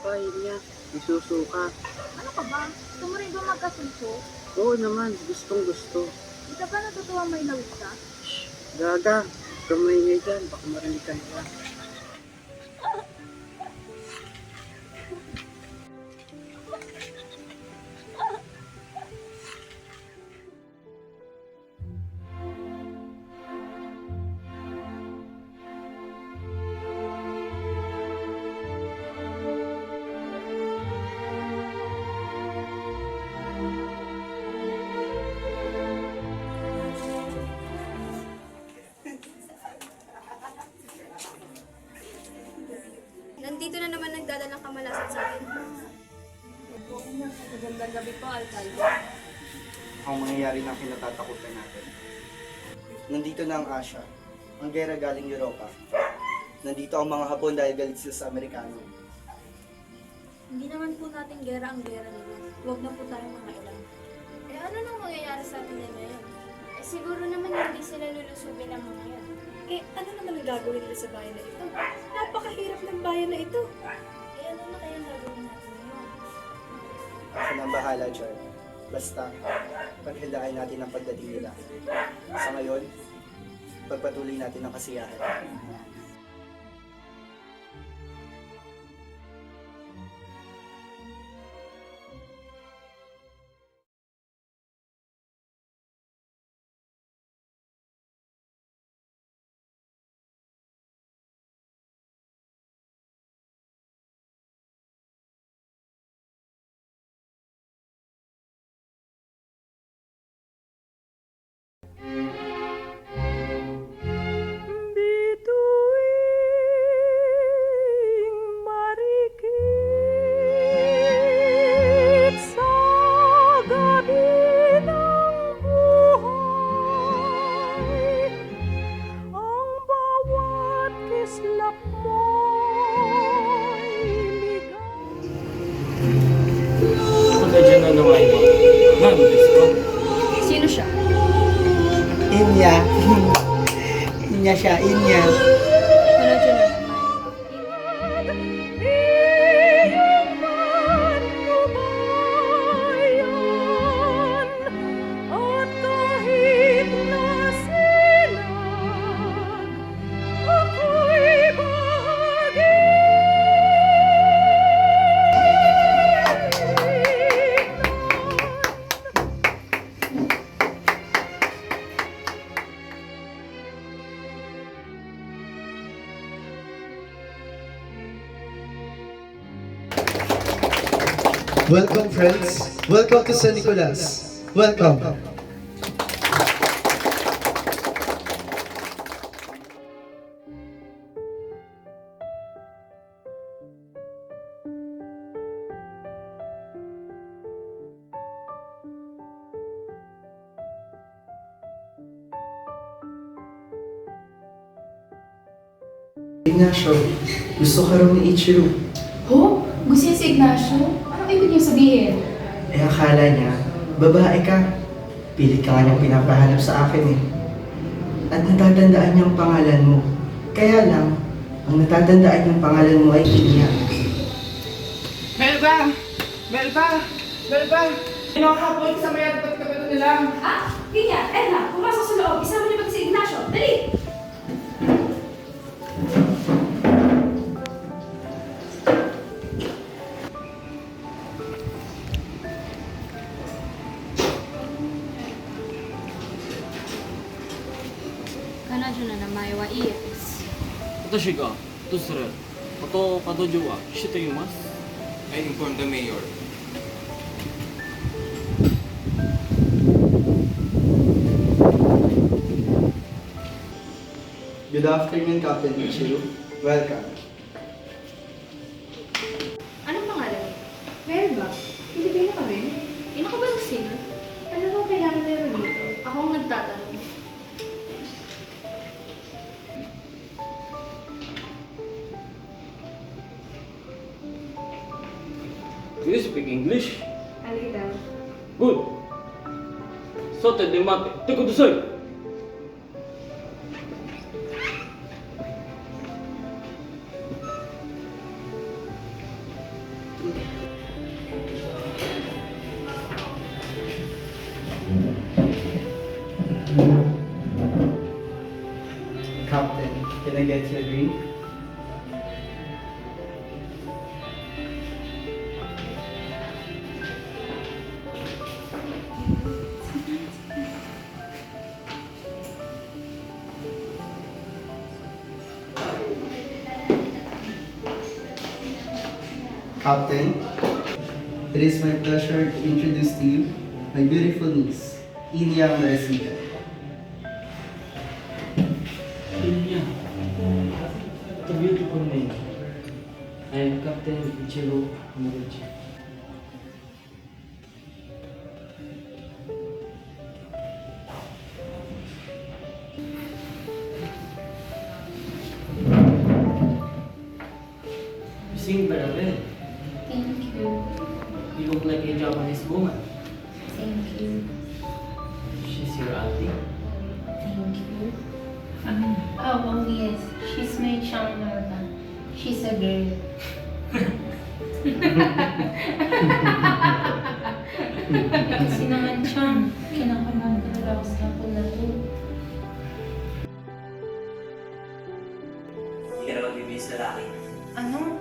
pa, yun niya. Isusuka. Ano ka ba? Gusto mo rin ba magkasunso? Oo naman, gustong gusto. Di ka ba natutuwa may lawit ka? Gaga, kamay niya dyan, baka marinig ka nila. Nandito na naman nagdadalang kamalasan sa atin. Magandang gabi po, Alcalde. Ang mangyayari ng kinatatakutan natin. Nandito na ang Asia, ang gera galing Europa. Nandito ang mga Hapon dahil galit sila sa Amerikano. Hindi naman po natin gera ang gera nila. Huwag na po tayong mga ilan. Eh ano nang mangyayari sa atin ngayon? Eh siguro naman hindi sila lulusubin ng mga yan. Eh, ano naman ang gagawin nila sa bayan na ito? Napakahirap ng bayan na ito. Eh ano na kayang gagawin natin ngayon? Ako nang bahala dyan. Basta, paghandaan natin ang pagdating nila. Sa ngayon, pagpatuloy natin ang kasiyahan. Bituing marikit sa gabi ng buhay, ang bawat kislap mo'y ligay. Medyo na naman ito. Ma'am, let's go. Sino siya? Inya. Inya siya, Inya. Ano dyan na naman? Iyong mannubayan, at kahit nasilag, ako'y bahagi. Welcome, friends. Welcome to San Nicolas. Welcome. Ignacio, gusto ka raw ni Ichiro. Ho? Gusto niya si Ignacio? Anong ibig niya sabihin? Eh akala niya, babae ka. Pilit ka nga niyang pinapahanap sa akin eh. At natatandaan niyang pangalan mo. Kaya lang, ang natatandaan niyang pangalan mo ay Inya. Melba! Melba! Melba! Pinakapon sa may arat at kapatid nila. Ah, ganyan. Edna, pumasok sa loob. Isama niyo ba si Ignacio? Dali! Kanadyo na naman wa iyes. 私がどうすること彼女は知っています I informed the mayor. Good afternoon, Captain Ichiro. Welcome. Anong pangalan niya? Melba. Pilipino ka rin? Ino ka ba ng singer? Ano bang kailangan meron dito? Ako ang nagtatanong. Do you speak English? A little. Good. さてで待ってください Captain, can I get you a drink? Captain, it is my pleasure to introduce to you my beautiful niece, Inya Marasigan. Inya. What a beautiful name. I am Captain Ichiro Hamaguchi. You sing very well. Thank you. You look like a Japanese woman. Thank you. She's your auntie. Thank you. Oh, yes. She's my Changnarda. She's a girl. Kasi naman, Chang, kinakabahan talaga ako sa hapon na to. Hindi ka naman bibihis lalaki. Ano?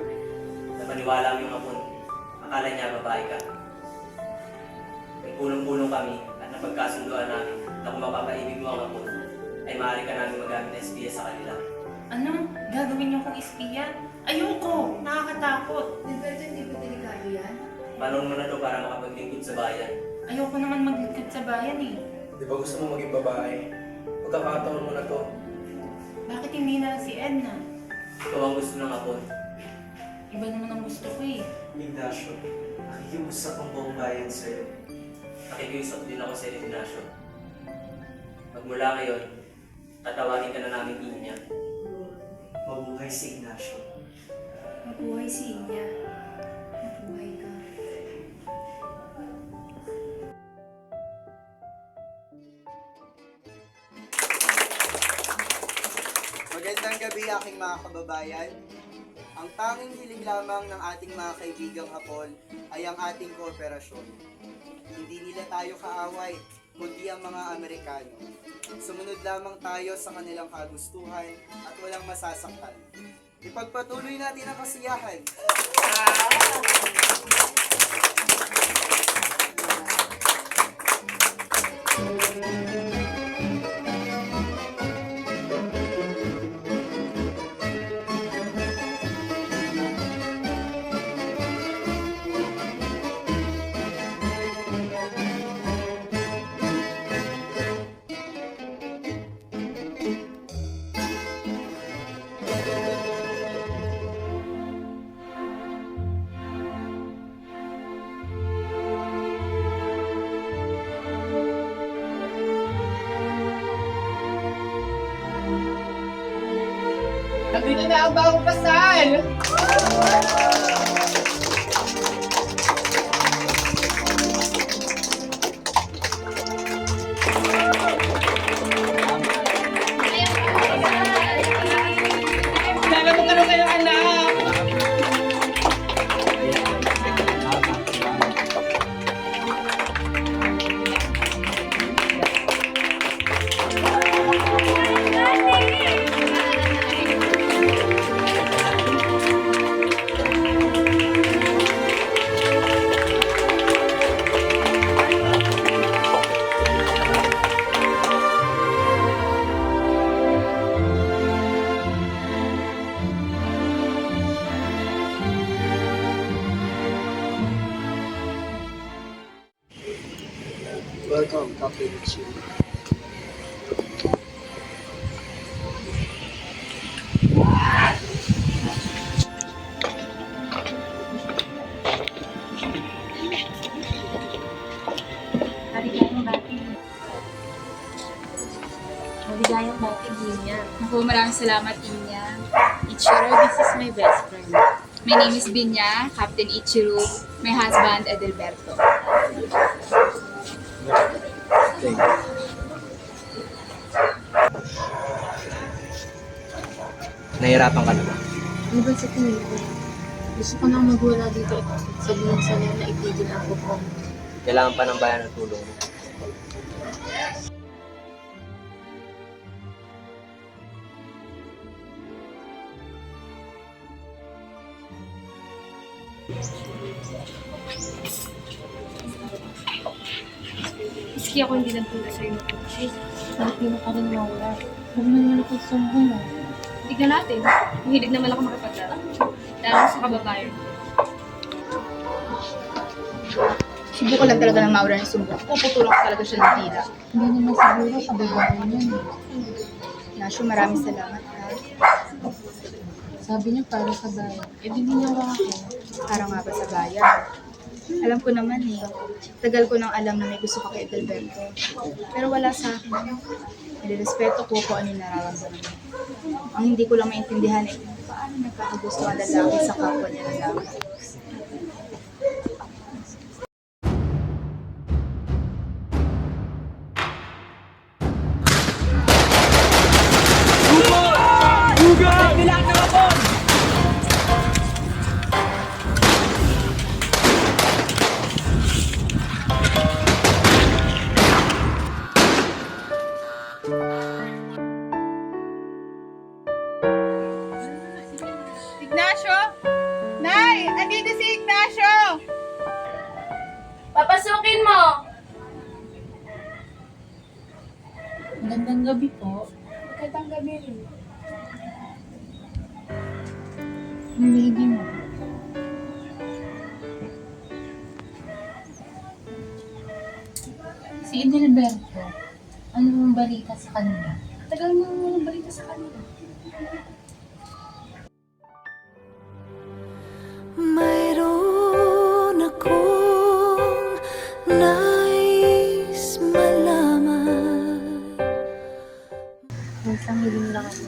Napaniwala mo yung hapon. Akala niya babae ka. Nagpulong-pulong kami at napagkasunduan namin na kung mapapaibig mo ang hapon, ay maaari ka namin magamit na SPS sa kanila. Ano? Gagawin niyo kong espiya? Ayoko! Nakakatakot! Gilberto, hindi ba delikado yan? Panon mo na to para makapaglingkod sa bayan. Ayoko naman maglingkod sa bayan eh. Di ba gusto mo maging babae? Pagkakataon mo na to. Bakit hindi na lang si Edna? Ikaw ang gusto ng hapon. Iba naman ang gusto ko eh. Ignacio, nakikiusap ang buong bayan sa'yo. Nakikiusap din ako sa Ignacio. Magmula ngayon, tatawagin ka na namin Inya. Mabuhay si Ignacio. Mabuhay si Inya. Mabuhay ka. Magandang gabi aking mga kababayan. Ang tanging hiling lamang ng ating mga kaibigang Hapon ay ang ating kooperasyon. Hindi nila tayo kaaway, kundi ang mga Amerikano. Sumunod lamang tayo sa kanilang kagustuhan at walang masasaktan. Ipagpatuloy natin ang kasiyahan. Nandito na ang bagong kasal! Sana magkaroon kayo ng anak! Welcome, Captain Ichiro. Maligayang bati, Inya. Naku, maraming salamat, Inya. Ichiro, this is my best friend. My name is Binya, Captain Ichiro, my husband, Edelberto. Thank you. Nahirapan ka na ba? Ano ba sa tingin ko? Gusto ko nang magwala dito. Sabihin sa nila na itigil ako ko. Kailangan pa ng bayan ng tulong mo. Maski ako hindi nagtulad sa'yo na purchase. Bakit mo ka rin mawala? Huwag mo naman ako sumbong mo. Tignan natin. Mahilig naman ako makipaglaro. Lalo sa kababayan. Subukan lang talaga ng mawala ng sumbong. Puputulan ko talaga siya ng tila. Hindi naman siguro kababayan yan. Nasyo, maraming salamat ha. Sabi niya para sa bayan. Eh, di ginawa ako. Para nga ba sa bayan? Alam ko naman eh. Tagal ko nang alam na may gusto ka kay Edelberto. Pero wala sa akin. Nirespeto ko kung ano yung nararamdaman mo. Ang hindi ko lang maintindihan eh, paano nagkakagusto ang lalaki sa kapwa niya lalaki? Ignacio? Nay! Andito si Ignacio! Papasukin mo! Magandang gabi po. Magandang gabi rin. Ang baby mo. Si Edelberto, ano mong balita sa kanila? Tagal mo nang balita sa kanila. Mayroon akong nais malaman. Minsan hiling lang ako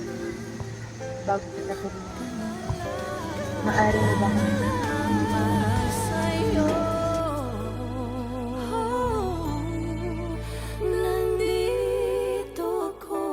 bago kita tulungan. Maaari mo ba Sa'yo, nandito ako.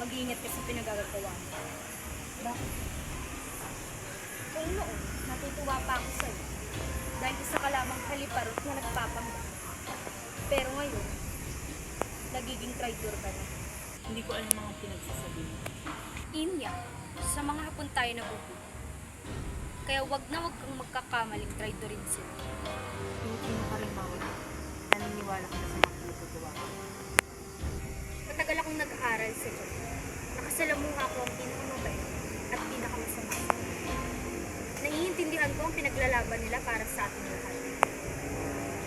Mag-iingat ka sa pinagagagawa mo. Bakit? Kung noon, natutuwa pa ako sa'yo. Dahil isa ka lamang haliparot na nagpapanggap. Pero ngayon, nagiging traitor ka na. Hindi ko alam mga pinagsasabi mo. Inya, sa mga hapon tayo nabubuhay. Kaya wag na wag kang magkakamaling traidorin sila. Pilipino ka rin mawala. Naniniwala ka na sa mga pinagagawa ko. Matagal akong nag-aaral sa Diyos. Nakasalamuha ko ang pinakamabait at pinakamasama. Naiintindihan ko ang pinaglalaban nila para sa ating lahat.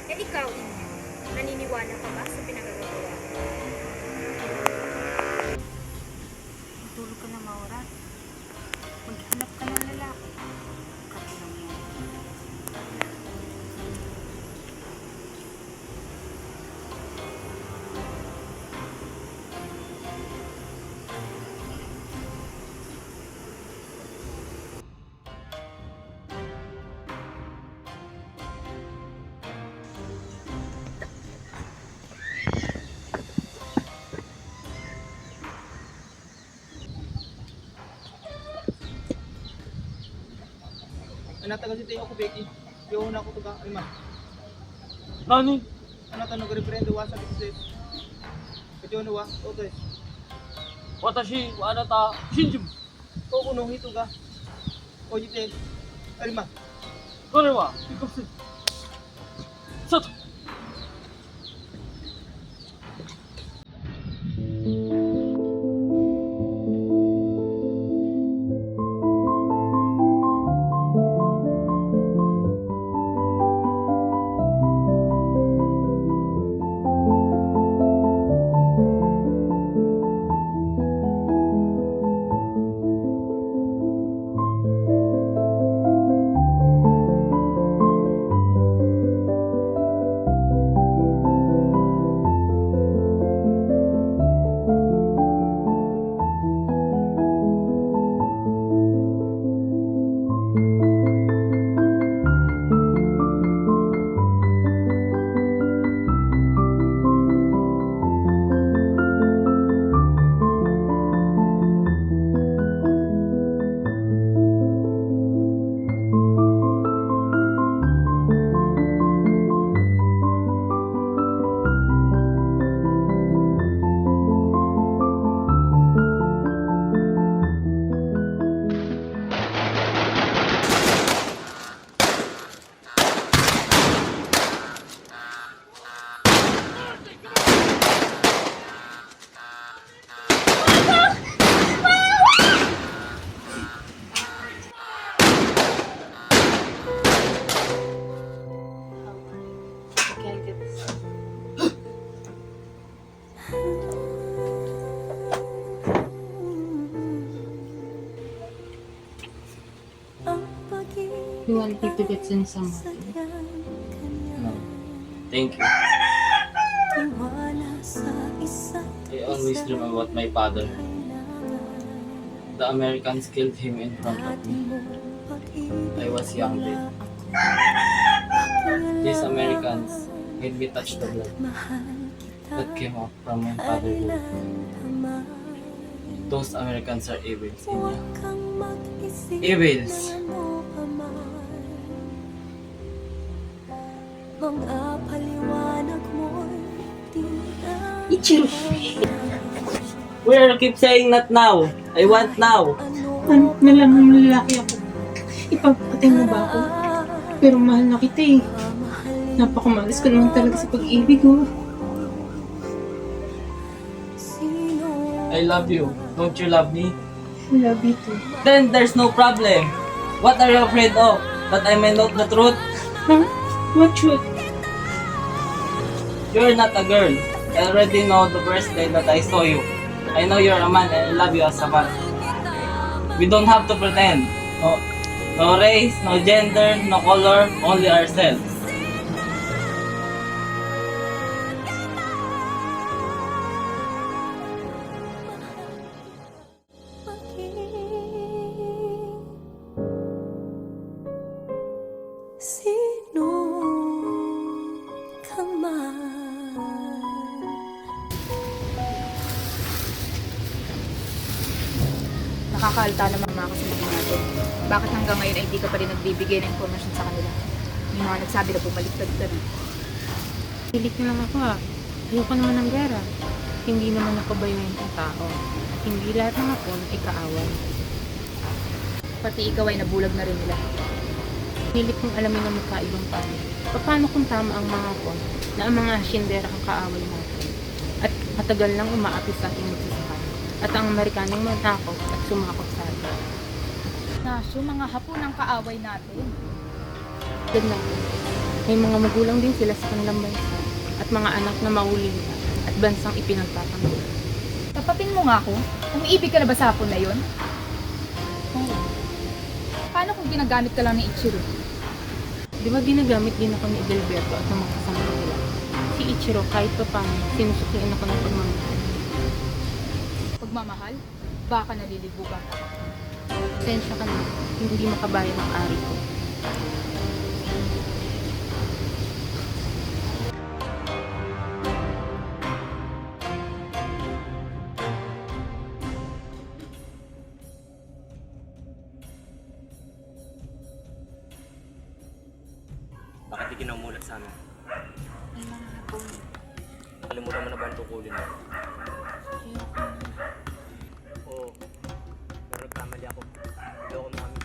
Eh ikaw, Inya, naniniwala ka ba sa pinagagawa? Matulog ka na mawala. Maghanap ka ng lalaki. Katulong mo. Anak taga si Teo ko, Becky. Yung una ko to ka, Alma. Nani? Anak taga nag-referendo wa sa Bisis. Katiyo na wa, otes. Watashi wa anata shinjimu. Koko no hito ga. Ojite, Alma. これはピックアップする。外。You want me to get in some water? No. Thank you. I always dream about my father. The Americans killed him in front of me. I was young then. These Americans made me touch the blood that came up from my father's wound. Those Americans are evils, Inya. Evils! Ichiro! Where keep saying not now? I want now. Ano, nalaman mo lalaki ako. Ipapatay mo ba ako? Pero mahal na kita eh. Napakamalas ko naman talaga sa pag-ibig ko. I love you. Don't you love me? I love you too. Then there's no problem. What are you afraid of? That I may know the truth? Huh? What truth? You're not a girl. I already know the first day that I saw you. I know you're a man and I love you as a man. We don't have to pretend. No race, no gender, no color, only ourselves. Sino ka man? Nakakalta naman mga kasamahan natin. Bakit hanggang ngayon ay hindi ka pa rin nagbibigay ng information sa kanila? May mga nagsabi na bumaliktad ka na. Pilit na lang ako ah. Ayoko naman ng gera. Hindi naman ako bayuhin ng tao. At hindi lahat ng hapon ay kaaway. Pati ikaw ay nabulag na rin nila. Pilit kong alamin ang magkaibang panig. Paano kung tama ang mga hapon na ang mga asyendera ang kaaway natin? At matagal lang umaapi sa ating magsasaka. At ang Amerikanong manakot at sumakot sa atin. Nasyo, mga hapon ang kaaway natin. Good natin. May mga magulang din sila sa kanilang bansa. At mga anak na mahuli nila. At bansang ipinagtatanggol. Tapatin mo nga ako. Umiibig ka na ba sa hapon na yun? Oo. Paano kung ginagamit ka lang ni Ichiro? Di ba ginagamit din ako ni Edelberto at ng mga kasama nila? Si Ichiro kahit pa paano, sinusuklian ako ng pagmamahal. Pagmamahal? Baka nalilibugan ako. Pasensya ka na, hindi makabayan ang ari ko. Bakit di kinamulat sa amin? Nakalimutan mo na ba ang tukulin mo? Oo. Pero nagkamali ako. Hindi ako mami.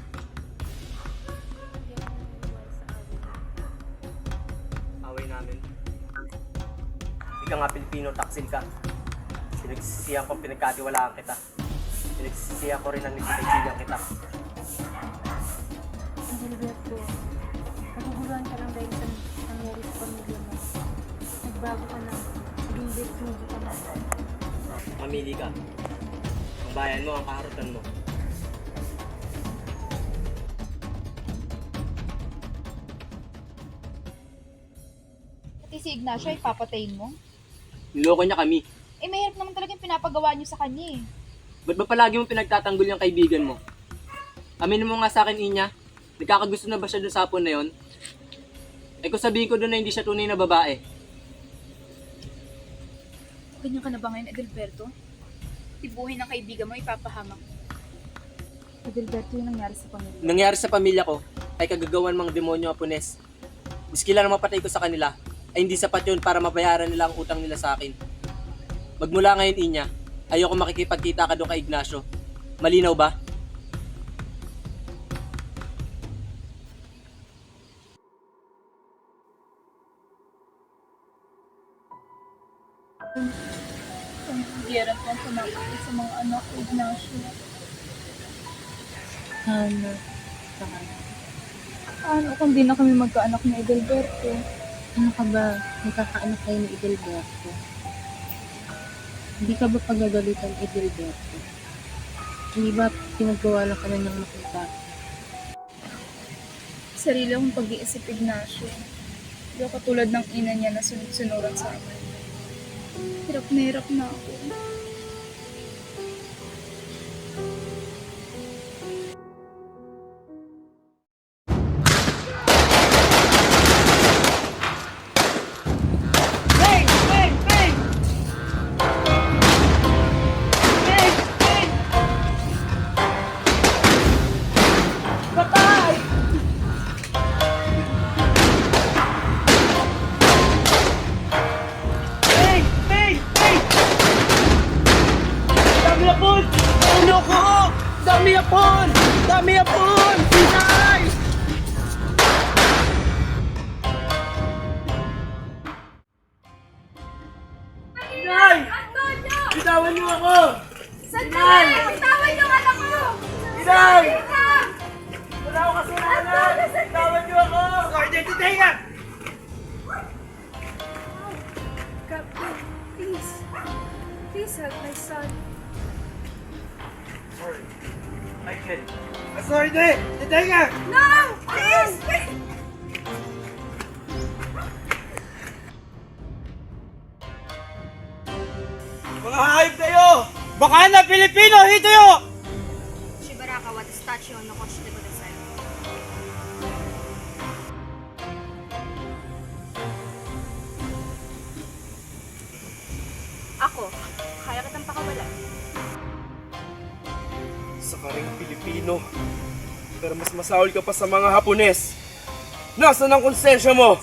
Away namin. Hindi ka nga Pilipino, taksil ka. Pinagsisihan ko pinagkatiwalaan kita. Pinagsisihan ko rin ang nagkikaibigan kita. Edelberto, naguguluhan ka lang dahil sa nangyari sa pamilya mo. Nagbago ka na, naging destrubo ka na. Mamili ka. Ang bayan mo, ang kaharutan mo. Pati si Ignacio ay papatayin mo? Niloko niya kami. Eh, mahirap naman talaga yung pinapagawa niyo sa kanya eh. Ba't ba palagi mo pinagtatanggol yung kaibigan mo? Aminin mo nga sa akin, Inya. Nagkakagusto na ba siya doon sa hapon na yon? Eh kung sabihin ko doon na hindi siya tunay na babae. Ganyan ka na ba ngayon, Edelberto? Tibuhin ng kaibigan mo, ipapahamak. Edelberto, yung nangyari sa pamilya. Nangyari sa pamilya ko ay kagagawan mga demonyo Apones. Miski lang mapatay ko sa kanila, ay hindi sapat yun para mabayaran nila ang utang nila sa akin. Magmula ngayon, Inya, ayoko makikipagkita ka doon kay Ignacio. Malinaw ba? Ang higera ko ang pumakit sa mga anak ko, Ignacio. Sana. Ano kung di na kami magkaanak ni Edelberto? Ano ka ba? Magkakaanak kayo ni Edelberto. Hindi ka ba pagagalitan Edelberto? Hindi ba pinagawa lang ka na ng makita? sarili akong pag-iisip, Ignacio. Hindi ako katulad ng ina niya na sunod-sunuran sa akin. Hirap na ako. Bitawan niyo ako! Sandali! Bitawan yung anak ko! Inay! Wala ako kasalanan! Bitawan niyo ako! Identity nga! Captain, please. Please help my son. Sorry. I can't. Sorry, Day! Identity nga! No! Please! Mga hayop kayo! Baka na Pilipino! Hito! Shibaraka wa statue no koshi de kudasai. Ako, kaya kitang pakawalan. Sa karing Pilipino, pero mas masahol ka pa sa mga Hapones. Nasaan ang konsensya mo?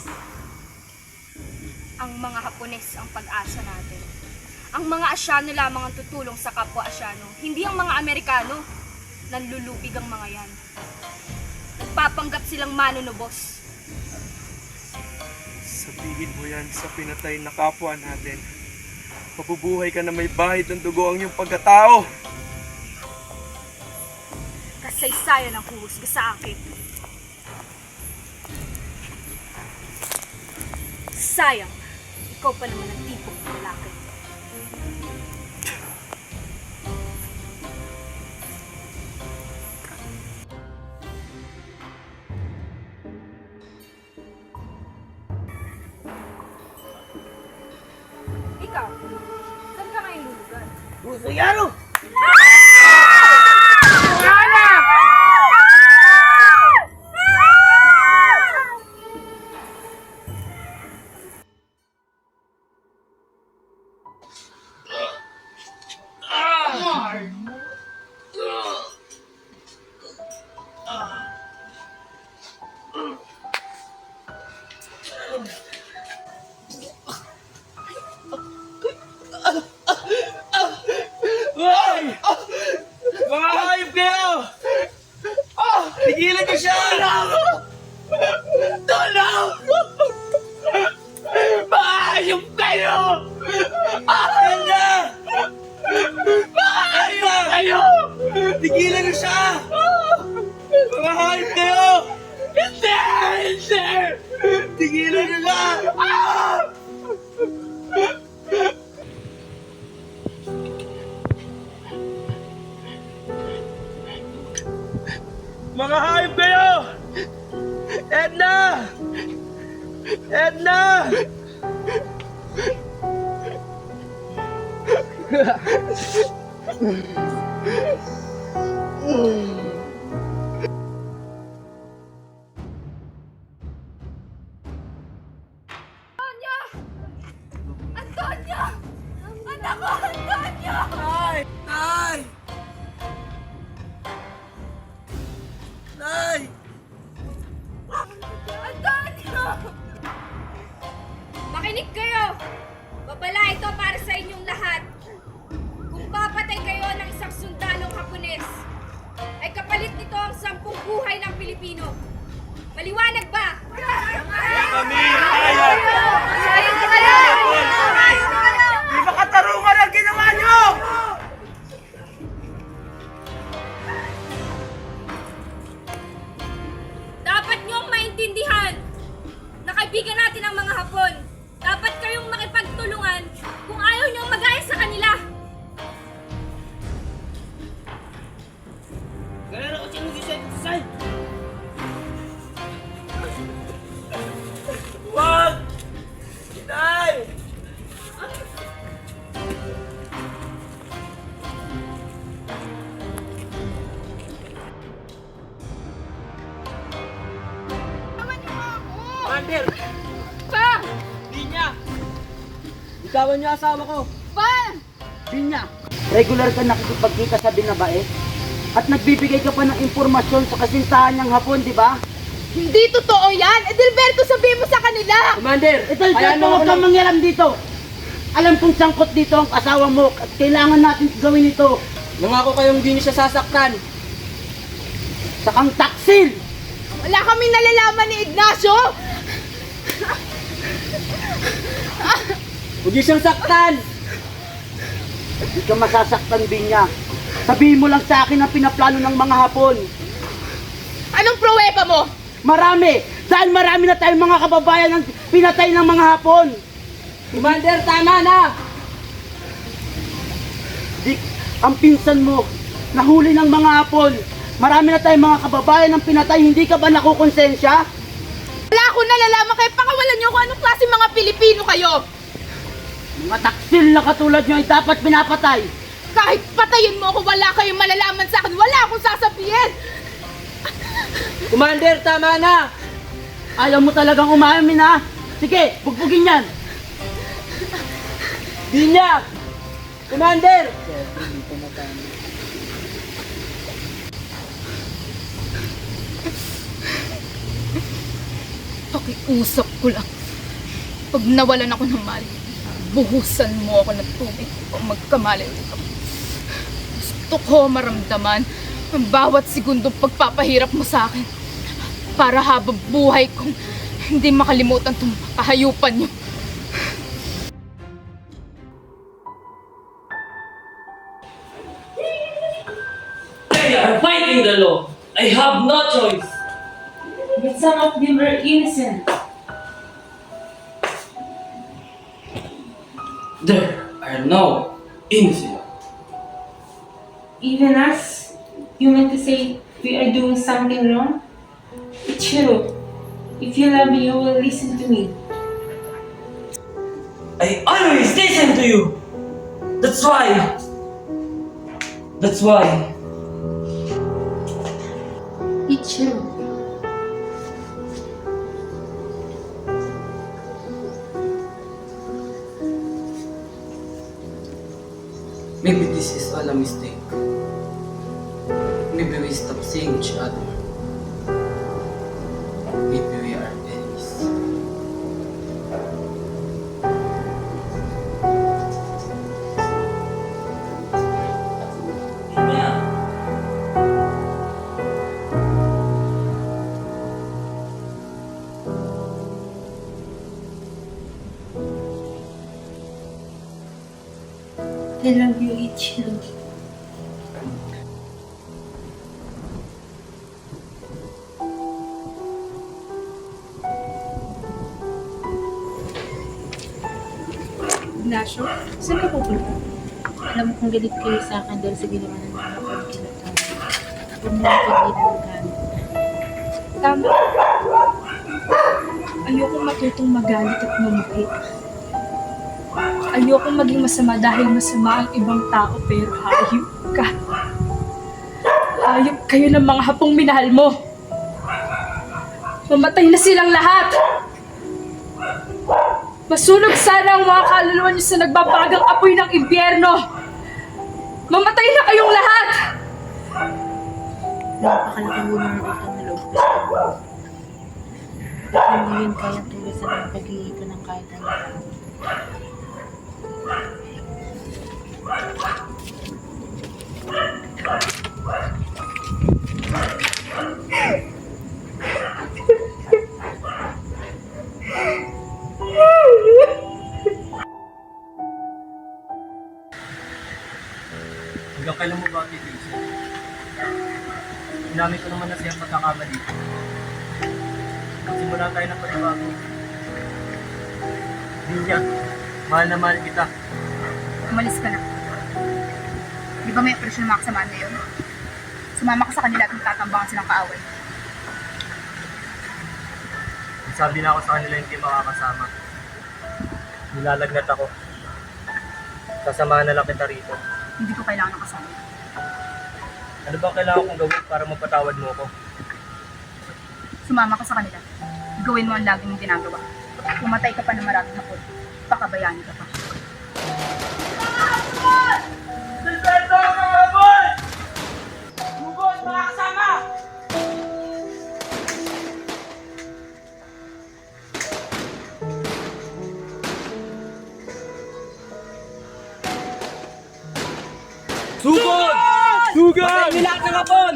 Ang mga Hapones ang pag-asa natin. Ang mga Asyano lamang ang tutulong sa kapwa Asyano, hindi ang mga Amerikano. Nanlulupig ang mga yan. Nagpapanggap silang manunubos. Sabihin mo yan sa pinatay na kapwa natin. Mabubuhay ka na may bahid ng dugo ang iyong pagkatao. Kasaysayan ang huhusga sa akin. Sayang, ikaw pa naman ang tipong lalaki. Ikaw, saan ka ngayon lulugan? Busayano! Mga hayop kayo! Tigilan niyo siya! Tulong! Mga hayop kayo! Ayan na! Mga hayop kayo! Tigilan niyo siya! Mga hayop kayo! Hindi! Hindi! Tigilan niyo siya! Mga hayop kayo! Edna! Edna! Antonio! Anak ko, Antonio! Nay! Nay! Nay! Antonio! Makinig kayo! Babala ito para sa inyong lahat. Kung papatay kayo ng isang sundalong Hapones, ay kapalit nito ang 10 buhay ng Pilipino. Maliwanag ba? Kami hayop! Di ba katarungan ang ginawa niyo? Dapat niyong maintindihan na kaibigan natin ang mga Hapon. Dapat kayong makipagtulungan kung ayaw niyong mag-ayos sa kanila. Ganun ako siya nag-isay. Commander! Pa! Linya! Ikawan niyo asawa ko! Pa! Binya, regular ka nakikipagkita sa binabae? At nagbibigay ka pa ng impormasyon sa kasintahan niyang Hapon, di ba? Hindi totoo yan! Edelberto, sabihin mo sa kanila! Commander! Edelberto, huwag kang mangyaram dito! Alam kong sangkot dito ang asawa mo at kailangan natin gawin ito. Nangako kayong hindi niyo siya sasaktan. Sakang taksil! Wala kaming nalalaman ni Ignacio! Huwag niyo siyang saktan! Hindi ka masasaktan, Binya. Sabihin mo lang sa akin ang pinaplano ng mga Hapon. Anong pruweba mo? Marami! Dahil marami na tayong mga kababayan ang pinatay ng mga Hapon. Commander, tama na! Dick, ang pinsan mo, nahuli ng mga Hapon. Marami na tayong mga kababayan ang pinatay. Hindi ka ba nakukonsensya? Wala akong nalalaman kayo. Pakawalan niyo kung anong klase mga Pilipino kayo. Mga taksil na katulad nyo ay dapat pinapatay. Kahit patayin mo ako, wala kayong malalaman sa akin. Wala akong sasabihin. Commander, tama na! Ayaw mo talagang umamin, ha? Sige, bugbugin yan. Linya! Commander! Pakiusap ko lang. Pag nawalan ako ng mali, buhusan mo ako ng tubig o magkamali ulit ako. Gusto ko maramdaman ang bawat segundong pagpapahirap mo sa akin para habang buhay kong hindi makalimutan itong kahayupan niyo. They are fighting the law. I have no choice. But some of them were innocent. There are no innocent. Even us, you meant to say we are doing something wrong? It's true. If you love me, you will listen to me. I always listen to you. That's why. That's why. It's true. Maybe this is all a mistake. Maybe we stop seeing each other. Maybe we are enemies. I love you, Ichiro. Ignacio, saan ka pupunta? Alam kong galit kayo sa akin dahil sa ginawa ng mga pagkinatang. Huwag mo ang pagilan ng gamit. Tama. Ayokong matutong magalit at mamuhi. Ayokong maging masama dahil masama ang ibang tao pero hayop ka. Hayop kayo ng mga hapong minahal mo. Mamatay na silang lahat. Masunog sana ang mga kaluluwa niyo sa nagbabagang apoy ng impyerno. Mamatay na kayong lahat. Napakalaking gulo ng utang na loob ko sa inyo. At hindi yun kayang tulisan ang pag-iwi ko ng kahit ano. Hanggang kailan mo ba titiisin? Inamin ko naman na siyang pagkakamali. Magsimula tayo ng panibago. Linya, mahal na mahal kita. Umalis ka na. Di ba may operasyon ng mga kasamaan na yun? Sumama ka sa kanila at magtatambangan silang kaaway. Sabi na ako sa kanila hindi makakasama. Nilalagnat ako. Sasamahan na lang kita rito. Hindi ko kailangan ng kasama. Ano ba kailangan kong gawin para mapatawad mo ako? Sumama ka sa kanila. Gawin mo ang lagi mong ginagawa. Pumatay ka pa ng maraming hapon. Pakabayani ka pa. Hugot, mga kasama! Sugod! Sugod! Patayin niyo lahat ng hapon!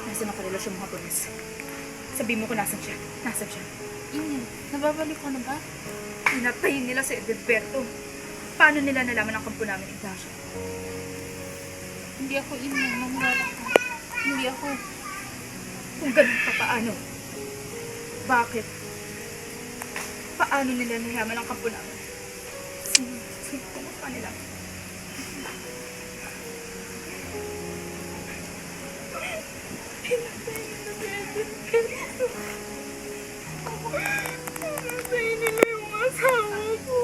Nasaan ang karelasyon mo hapones? Sabihin mo kung nasan siya. Nasan siya? Ine, nababalik ko na ba? Pinatayin nila sa Edilberto. Paano nila nalaman ang kampo namin, Ignacio? Hindi ako ina, maniwala ka. Hindi ako. Kung ganun pa, paano? Bakit? Paano nila nalaman ang kampo namin? Sino pa nila? Pinatayin nila yung asawa ko.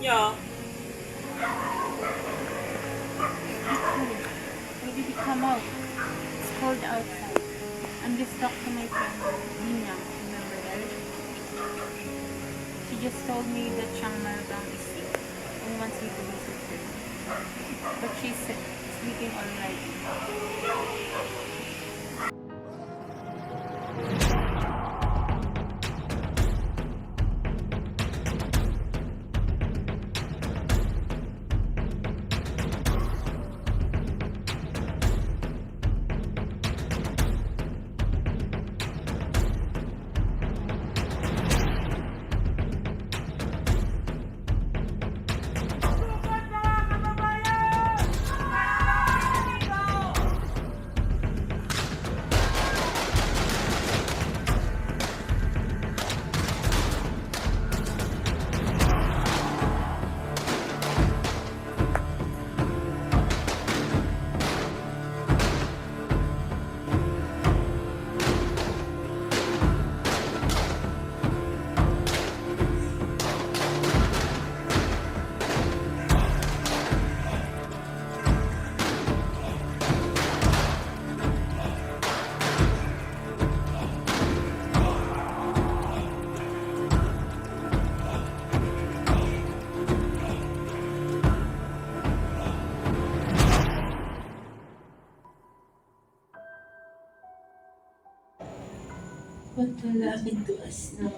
Yeah. Why did you come out? It's cold outside. I'm just talking to my friend, Nina. Remember her? She just told me that Chiang Mai is sick and wants me to visit her. But she's sleeping alright. What will happen to us now?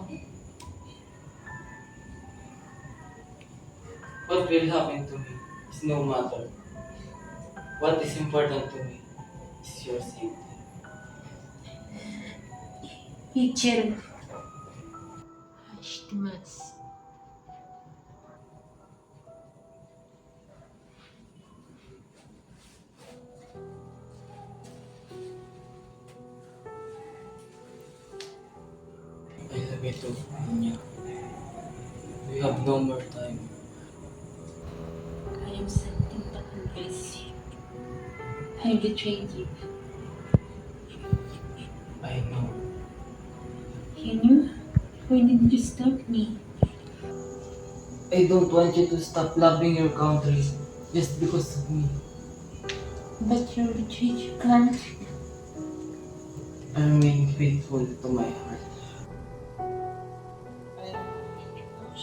What will happen to me is no matter. What is important to me is your safety. Mitchell. Hush, Tomas. I love you too, Anya. We have no more time. I am something but embrace you. I betrayed you. I know. You knew? Why did you stop me? I don't want you to stop loving your country just because of me. But you betrayed your country. I remain faithful to my heart.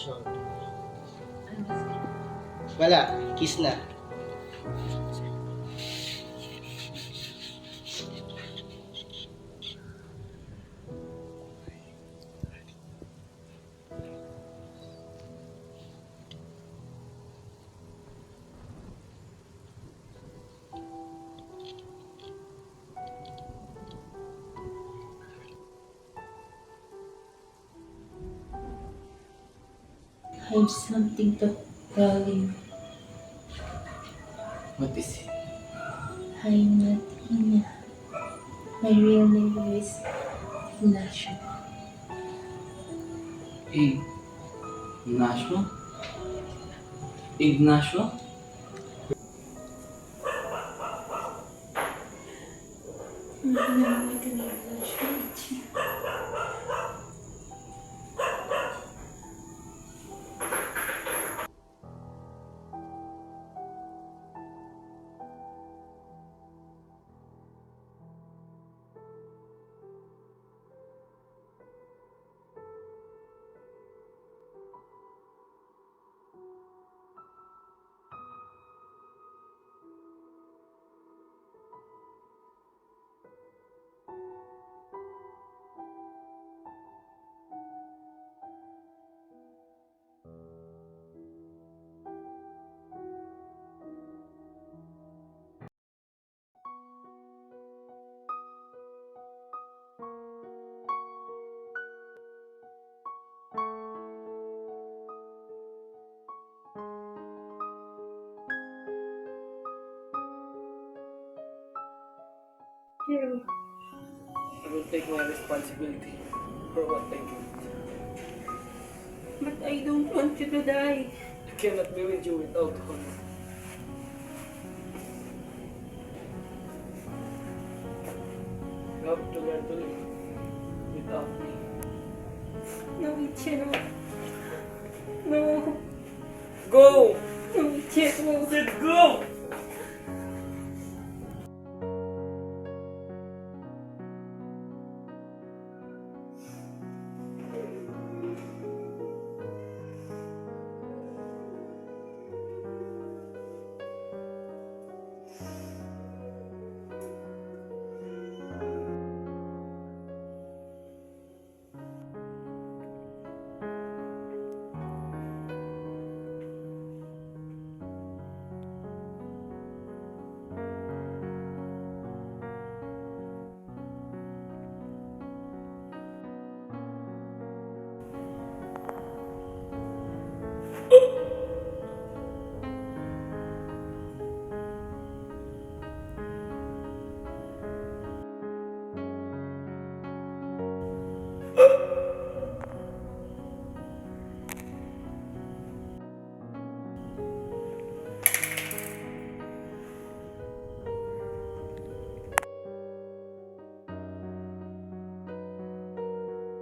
Sean. Wala, kiss na. I have something to tell you. What is it? I'm not Ina. My real name is Ignacio. Ignacio? Ignacio? I will take my responsibility for what I did. But I don't want you to die. I cannot be with you without honor. You have to learn to live without me. No, Ichiro. No. Go! No, Ichiro. I said go!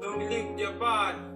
Dominic Japan.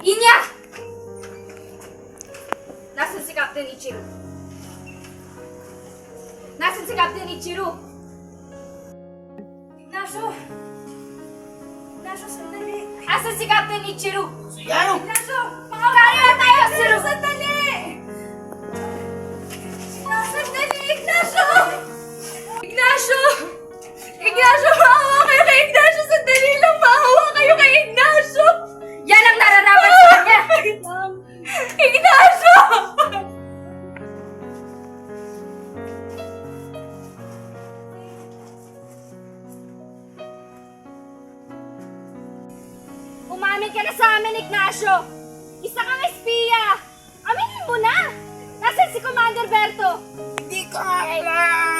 Inya! Nasaan si Captain Ichiro? Nasaan si Captain Ichiro? Ignacio! Ignacio, sandali. Asan si Captain Ichiru? Ano? Ignacio! Makakari na tayo! Ichiru, sandali! Sandali, Ignacio! Ignacio! Ignacio, maawa kayo kay Ignacio! Sandali lang, maawa kayo kay Ignacio! Yan ang nararapat sa kanya! Ignacio! Umamin ka na sa amin, Ignacio! Isa kang espiya! Aminin mo na! Nasaan si Commander Berto? Hindi ko alam!